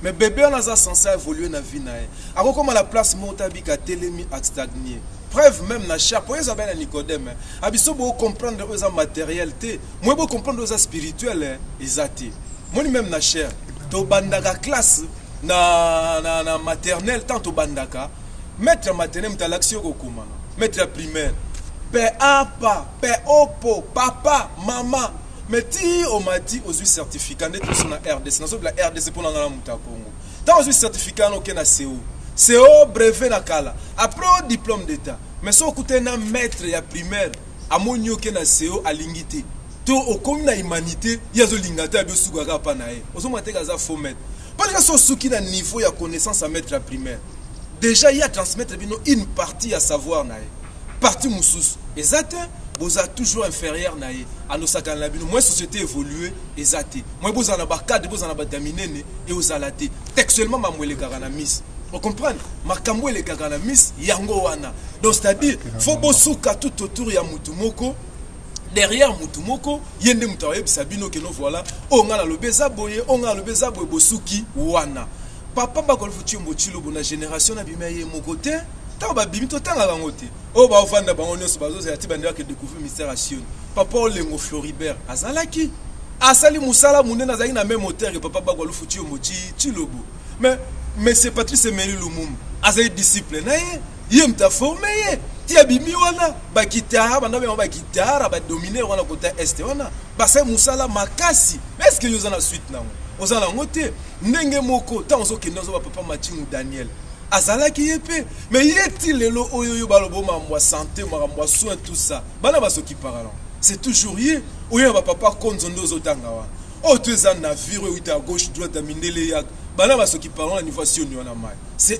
Mais bébé on a censé évoluer dans la vie nae. Alors comme à la place montabi ka telemi ak stagner. Preuve même na cher pour ça ben Nicodème. Abiso bo comprendre aux matérialité, moi bo comprendre aux spirituel ezati. Moi même na cher. To bandaka classe na maternelle tant to bandaka. Maître maternelle mtalaxio kokuma. Maître primaire. Père apa, père opo, papa, maman. Mais si on m'a dit aux certificats d'être sur la RDC, dans la RDC pour la Congo. Tant aux certificats on a CO. CO brevet na kala. Après au diplôme d'état. Mais si on coûte un maître ya primaire, à mon yo na CO à l'ingité. To au comme na humanité, il y a zo lingata ya biosugaka pa na e. Ozo mateka za faux maître. Parce que so suki na niveau ya connaissance à maître la primaire. Déjà il y a transmettre une partie à savoir na e. Partie moussous. Exact. Vous êtes toujours inférieur à nos sacs. Moi, société évoluée, exact. Moi, vous avez un cadre, vous avez un dominé et vous avez textuellement, je suis un miss. Vous comprenez? Je suis un miss, yango wana. Donc, c'est-à-dire, il faut que tout autour de Mutumoko, derrière Mutumoko, il y a des mutawaye, Sabino, que nous voilà, on a le bezaboye, on a le bezaboye, bosuki, wana. Papa, bakol futu mochilo, la génération, n'a bimaye mon côté. Ba bimito tanga bangote o ba ofanda bango nyonso bazo ya tibandela ke découvrir mystère à Sion papa olengo Floribert azalaki asali musala munene azali na même moteur que papa bagwa lufuti mochi chilobo mais c'est Patrice Emery Lumumba azali disciple na ye mta formé ye ti abimi wana ba kitara banda ba kitara ba dominer wana kota est wana ba sai musala makasi mais est-ce que yo zana suite nango ozala ngote ndenge moko tant ozo kenda zo ba papa Machingu Daniel azalaki yepe mais il est lelo oyo balobo mamwa santé mamwa soin tout ça bana basoki parlant c'est toujours yé oyo ba papa konzondo zotanga wa o tuza na vire uita gauche droite mindele yak bana basoki parlant niveau sioni wana mai c'est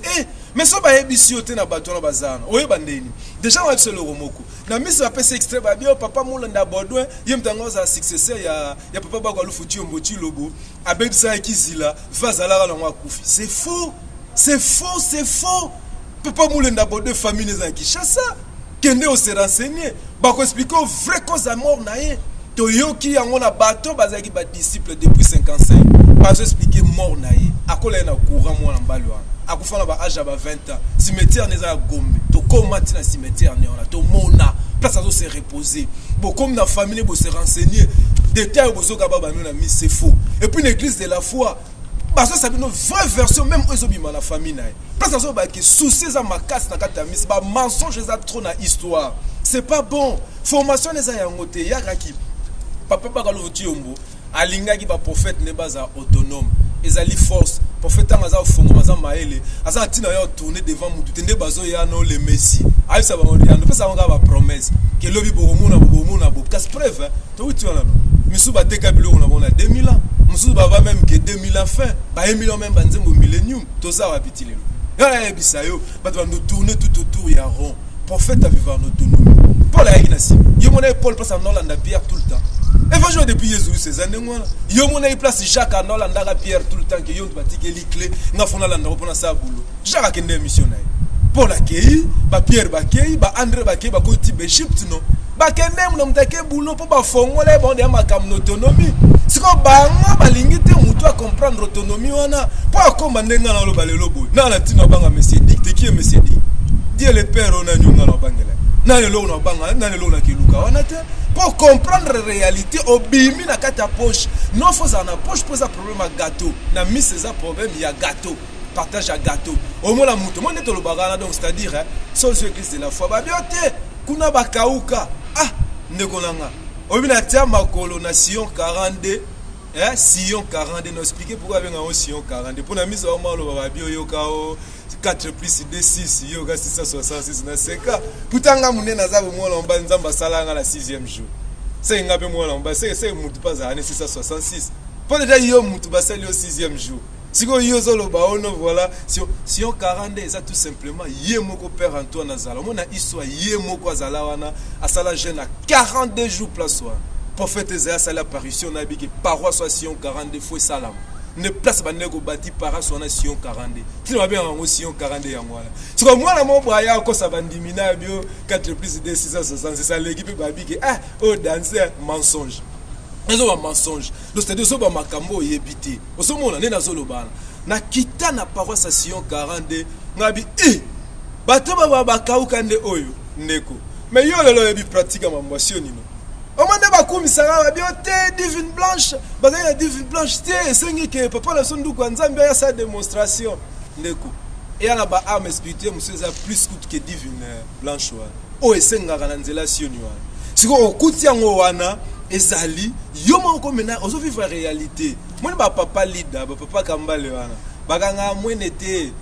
mais so ba yebisi ote na bato na bazana oyo bandeni déjà on se le romoko na mise ba pese extrait ba bio papa mulanda Baudouin yemtanga za successeur ya papa bagwa lufuti ombochi lobo abebisa ekizila vazala na ngwa kufi c'est faux. C'est faux, c'est faux. Papa Moulenda Baudouin famille les Kinshasa. Kende o se renseigner. Ba ko expliquer vrai cause à mort naé. To yoki yango na bateau bazaki ba disciple depuis 55. Ba expliquer mort naé. Akola na courant mo na mbalwa. Akufana ba âge ba 20 ans. Cimetière neza Gombe. To komati na cimetière ne ona. To mona place azo se reposer. Bon comme na famille bo se renseigner. Détail bozo ka ba na mi c'est faux. Et puis l'église de la foi parce que c'est une vraie version même aux la famille parce que ça qui souci ça ma casse na katamis ba mensonge ça trop na histoire c'est pas bon formation les a yangote ya raki papa bakalo tiombo alinga ki ba prophète ne baza autonome ezali force prophète ngaza fongo maza maele asa tina yo tourner devant mutu tende bazo ya no le messie ayi ça ba ya no pesa nga ba promesse que lobi bomona bo casse preuve to uti wana no misuba teka bilo na bona 2000 ans Moussou bava même que 2000 ans fin, ba 1 million même banzembo millénium, tout ça va petit lelo. Ya bisayo, ba doit nous tourner tout autour ya rond. Prophète a vivre en autonomie. Paul a ignasi. Yo mona Paul place en Hollande Pierre tout le temps. Évangile depuis Jésus ces années moi. Yo mona place Jacques en Hollande Pierre tout le temps que yo batiki li clé, nga fona landa repona sa boulot. Jacques a kende missionnaire. Paul a kei, ba Pierre ba kei, ba André ba kei ba ko ti Égypte non. Ba kende mo mtake boulot pour ba fongole bon de makam autonomie. Si on banga balingite mutu a comprendre autonomie wana pour commander ngana lo balelo boy na la tina banga monsieur dicte qui est monsieur dit Dieu le père on a nyunga no bangela na le lo na banga na le lo na kiluka wana te pour comprendre la réalité obimi na kata poche non faut ça na poche pose un problème à gâteau na mis ces problème il y a gâteau partage à gâteau au moins la mutu moi neto lo bagana donc c'est-à-dire sans église de la foi ba biote kuna bakauka ndekonanga obina tia makolo na Sion 42 Sion 42 nous expliquer pourquoi avec un Sion 42 pour la mise au malo ba bio yo kao 4 plus 2 6 yo ga 666 na seka putanga munena za bo lomba nzamba salanga la 6e jour c'est ngabe mo lomba c'est mutu pas za 666 pour déjà yo mutu ba sali au 6e jour siko yo zolo ba ono voilà Sion 42 ça tout simplement yé moko père Antoine Azala mona histoire yé moko azala wana asala jeune à 42 jours place soir prophète Esaïe sa l'apparition na bi que paroisse soit Sion 42 fois salam ne place ba nego bati paroisse na Sion 42 tu va bien en Sion 42 ya moi siko moi na mo boya ko sa bandimina bio 4 plus 2 666 ça l'équipe ba bi que oh danser mensonge Ezo ba mensonge. Donc c'est-à-dire so ba makambo yebité. Osomona ne nazolobana. Na kita na paroisse Sion 42 ngabi bato ba kauka nde oyo ndeko. Mais yo lelo yebi pratique mamwasio nino. Omande ba kumisara ba biote divine blanche. Bazana divine blanche te sengi ke papa la sondu kwa nzambe ya sa démonstration ndeko. Et à la ba âme spirituelle monsieur ça plus coûte que divine blanche wa. O esenga kana nzela sioni wa. Siko okuti yango wana ezali yo moko mena ozo vivre réalité. Moi ba papa leader ba papa kambale wana. Bakanga mwenete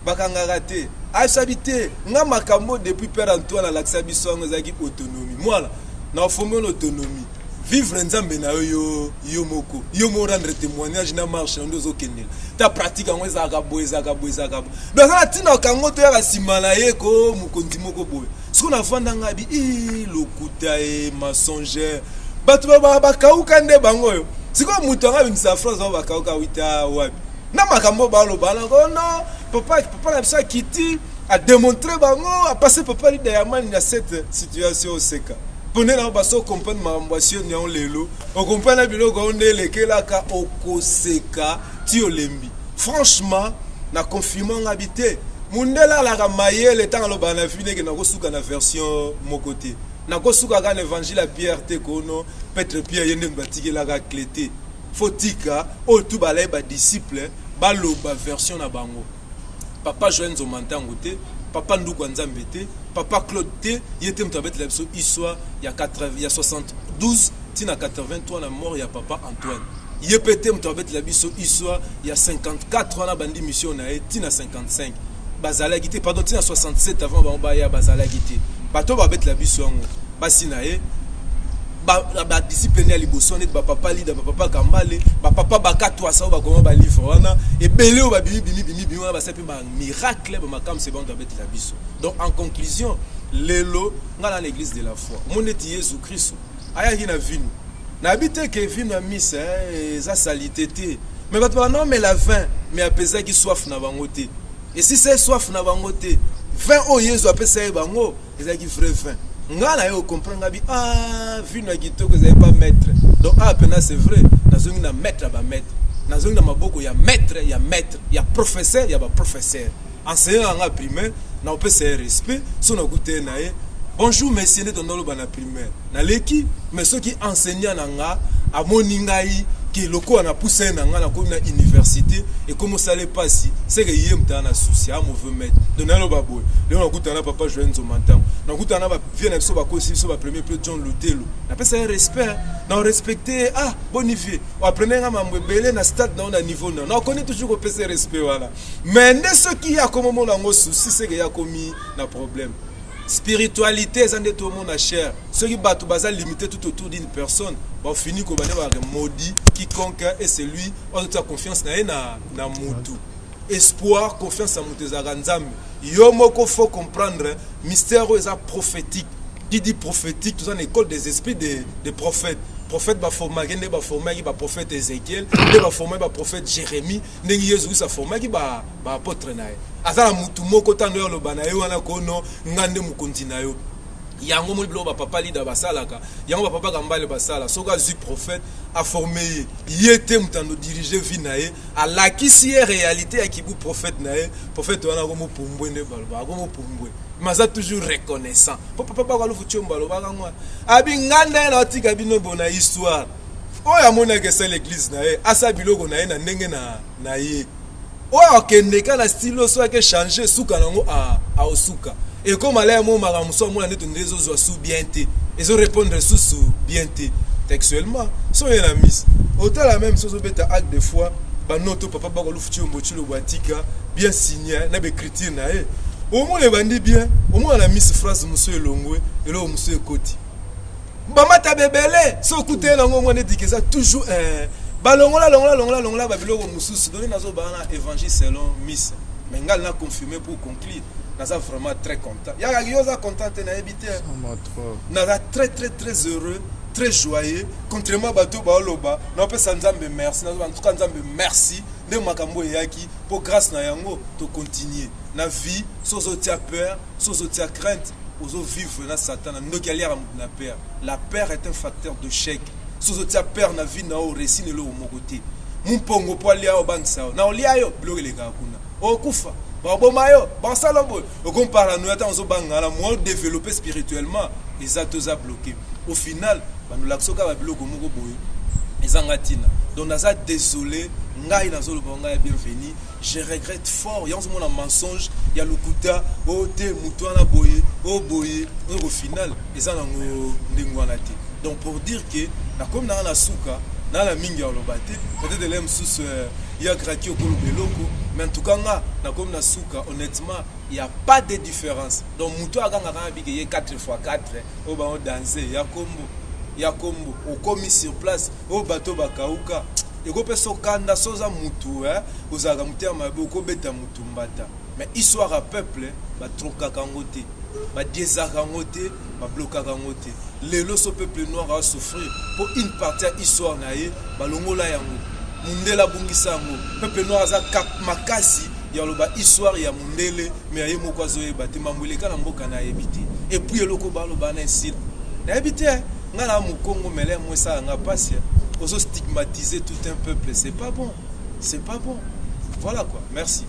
bakanga raté. Ashabité nga makambo depuis père Antoine la biso ngazaki autonomie. Moi na former l'autonomie. Vivre nzambe na yo moko. Yo mo rendre témoignage na marche ndozo kenela. Ta pratique ngo ezaka boza. Donc na tina kango to ya simana yeko mukonzi moko boye. Siko na vanda ngabi lokuta mensongère. Batu ba kauka nde bango yo. Siko mutu ngabi msa France ba kauka wita wapi. Na makambo ba lo bana ko non papa la bisa kiti a démontré bango a passé papa li derrière dans cette situation au seka. Pone na baso comprendre mamboisio ni on lelo. On comprend na biloko on elekela ka okoseka ti olembi. Franchement na confirmant ngabité mundela la kamaye le temps lo bana fine ke na kosuka na version mon côté. Na kosuka ka l'évangile à Pierre te kono Petre Pierre yende mbatike la ka clété. Fotika o tout balay ba disciple baloba version na bango. Papa Joël Zomantango te, papa Ndoukou Nzambe te, papa Claude te, yete mtabet la biso histoire il y a 72 tina 83 na mort ya papa Antoine. Yepete mtabet la biso histoire il y a 54 ans na bandi mission na tina 55. Bazala gité pardon tina 67 avant ba ya bazala gité. Bato ba bet la biso ngo. Basi na ba discipline ya liboso net ba papa leader ba papa kambale ba papa bakatwa sa ba koma ba livre wana et belé ba bimi wana ba sepe ba miracle ba makam c'est bon avec la biso. Donc en conclusion lelo ngala l'église de la foi moneti Jésus Christ aya hina vinu na habite que vinu na misa za salité te mais ba non mais la vin mais apesa qui soif na bango te et si c'est soif na bango te vin o Yesu apesa bango ezaki vrai vin. Ngala yo comprendre bi vu na gito que vous n'avez pas maître. Donc pena c'est vrai, nazongi na maître ba maître. Nazongi na maboko ya maître, ya professeur, ya ba professeur. Enseignant en primaire, na opé c'est respect, son goûter na e. Bonjour messieurs de dans le bana primaire. Na leki, mais ceux qui enseignant nga a moningai qui loko na poussé na nga na ko na université et comment ça les passe c'est que yem ta na souci a mauvais maître. Donalo baboy. Le on goûter na papa Joël Zomantango. Na goûter na ba vient so ba ko so ba premier peu John Lutelo. Na pesa respect, na respecter bonifier. On apprenait nga mamwe belé na stade na niveau na. Na connaît toujours ko pesa respect voilà. Mais ceux qui a comme mon ngo souci c'est que y a commis na problème. Spiritualité, ça n'est tout le monde à cher. Ceux qui battent bazar limité tout autour d'une personne, on finit comme un maudit, quiconque est celui, on a confiance na mutu. Espoir, confiance en mutu zaganzam. Yomoko faut comprendre, mystère est prophétique. Qui dit prophétique, tout ça, l'école des esprits des prophètes. Prophète va former, il va former le prophète Ézéchiel, il va former le prophète Jérémie, il va former l'apôtre Naé. Asa mutu moko tando lo bana yo wana kono ngande mukonzi na yo. Yango mo ba papa lida basalaka, yango ba papa kambale basala, soka zu prophète a formé yete mutando diriger vie naé, a la kisi réalité ya kibu prophète naé, prophète wana ko mo pumbwe ne balba, ko mo pumbwe. Maza toujours reconnaissant. Papa ba lo futu mbalo ba ngwa. Abi nganda na tika bino bona histoire. Oya mona ke c'est l'église naé, asa biloko naé na ndenge na ye. Oya okendeka na style so ake changer suka nango a osuka. Et comme aller mo maramuso mo na neto ndezo zo sou bien te. Ezo répondre sous bien te textuellement. So yena miss. Autant la même chose beta acte de foi, ba noto papa ba ko lu futu mbochilo boatika bien signé na be écriture na e. Au moins les bandits bien, au moins la miss phrase monsieur Longwe et là monsieur Koti. Bamata bebele, so kuté nango mo ndiki ça toujours balongola ba biloko mususu donné nazo bana évangile selon miss. Mais ngal na confirmé pour conclure. Naza vraiment très content. Ya yoza content na habité. Naza très heureux, très joyeux. Contrairement bato ba loba, na pesa nzambe merci, nazo en tout cas nzambe merci de makambo yaki pour grâce na yango to continuer. Na vie, sozo tia peur, sozo tia crainte, ozo vivre na Satan, ndoki ali na peur. La peur est un facteur de chèque. sozo tia père na vie na o récit ne lo mokote mumpongo po alia o bangisa na olia yo bloke le kakuna o kufa ba boma yo ba sala boy o compara nous ata on banga la mo développer spirituellement les atoza bloqué au final ba nous laksoka ba biloko moko boy ezangatina donc naza désolé ngai nazolo bonga bienvenue je regrette fort y'a un mensonge il y a le kuta o te mutwana boye o boye au final ezanango ndingwana te donc pour dire que na comme na suka na la mingi ya lobate peut-être de l'aime sous il y a graki au beloko mais en tout cas na comme na suka honnêtement il y a pas de différence donc muto akanga kana bigeye 4x4 o ba on danser ya kombo o komi sur place o bateau bakauka eko peso kanda soza mutu ozaka mutia mabe ko beta mutu mbata mais histoire à peuple ba trokaka ngote ba diezaka ngote ba blokaka ngote lelo so peuple noir a souffrir pour une partie histoire na ye ba longola yango mundela bungisa ngo peuple noir aza makasi ya loba histoire ya mundele mais aye moko azoyeba te mambuleka na mboka na yebite et puis eloko ba loba na style na yebite ngala mukongo mele mwesa nga pasia oso stigmatiser tout un peuple c'est pas bon voilà quoi merci.